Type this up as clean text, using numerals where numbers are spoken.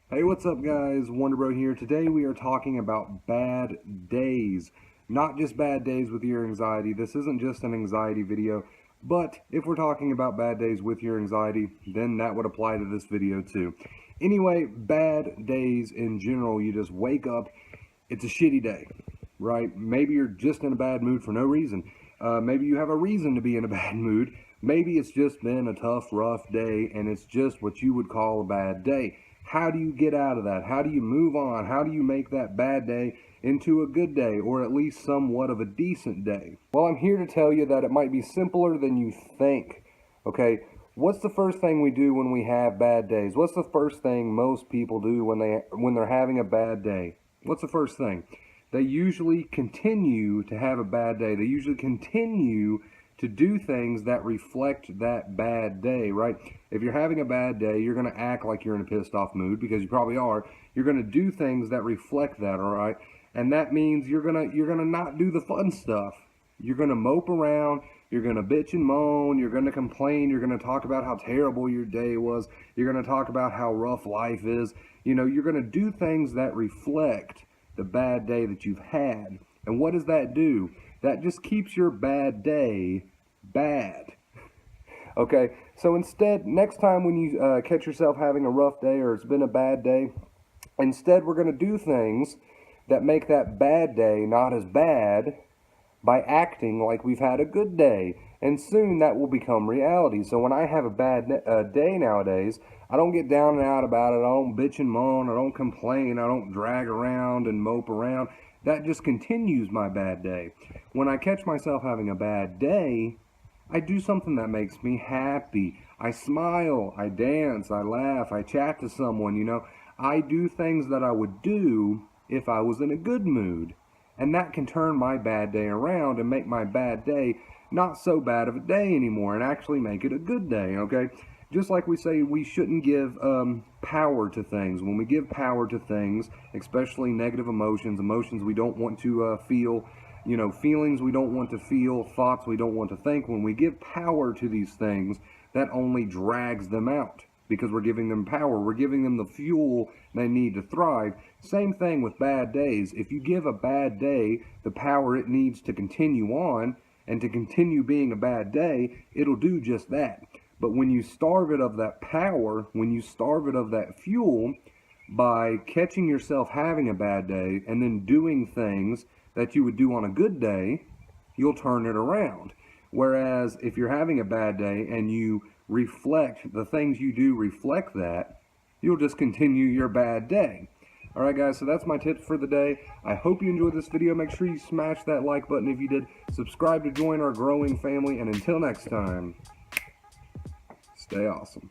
Hey, what's up guys? WonderBro here. Today we are talking about bad days. Not just bad days with your anxiety. This isn't just an anxiety video, but if we're talking about bad days with your anxiety, then that would apply to this video too. Anyway, bad days in general, you just wake up, it's a shitty day, right? Maybe you're just in a bad mood for no reason. Maybe you have a reason to be in a bad mood. Maybe it's just been a tough, rough day and it's just what you would call a bad day. How do you get out of that? How do you move on? How do you make that bad day into a good day, or at least somewhat of a decent day? Well, I'm here to tell you that it might be simpler than you think. Okay, what's the first thing we do when we have bad days? What's the first thing most people do when they're having a bad day? What's the first thing? They usually continue to have a bad day. They usually continue to do things that reflect that bad day, right? If you're having a bad day, you're going to act like you're in a pissed off mood, because you probably are. You're going to do things that reflect that, all right? And that means you're going to not do the fun stuff. You're going to mope around, you're going to bitch and moan, you're going to complain, you're going to talk about how terrible your day was, you're going to talk about how rough life is. You know, you're going to do things that reflect the bad day that you've had. And what does that do? That just keeps your bad day bad. Okay, so instead, next time when you catch yourself having a rough day or it's been a bad day, instead we're going to do things that make that bad day not as bad by acting like we've had a good day. And soon that will become reality. So when I have a bad day nowadays, I don't get down and out about it. I don't bitch and moan. I don't complain. I don't drag around and mope around. That just continues my bad day. When I catch myself having a bad day, I do something that makes me happy. I smile, I dance, I laugh, I chat to someone, you know. I do things that I would do if I was in a good mood. And that can turn my bad day around and make my bad day not so bad of a day anymore and actually make it a good day, okay? Just like we say we shouldn't give power to things. When we give power to things, especially negative emotions, emotions we don't want to feel, you know, feelings we don't want to feel, thoughts we don't want to think, when we give power to these things, that only drags them out because we're giving them power. We're giving them the fuel they need to thrive. Same thing with bad days. If you give a bad day the power it needs to continue on and to continue being a bad day, it'll do just that. But when you starve it of that power, when you starve it of that fuel, by catching yourself having a bad day and then doing things that you would do on a good day, you'll turn it around. Whereas if you're having a bad day and you reflect, the things you do reflect that, you'll just continue your bad day. Alright guys, so that's my tips for the day. I hope you enjoyed this video. Make sure you smash that like button if you did. Subscribe to join our growing family, and until next time, stay awesome.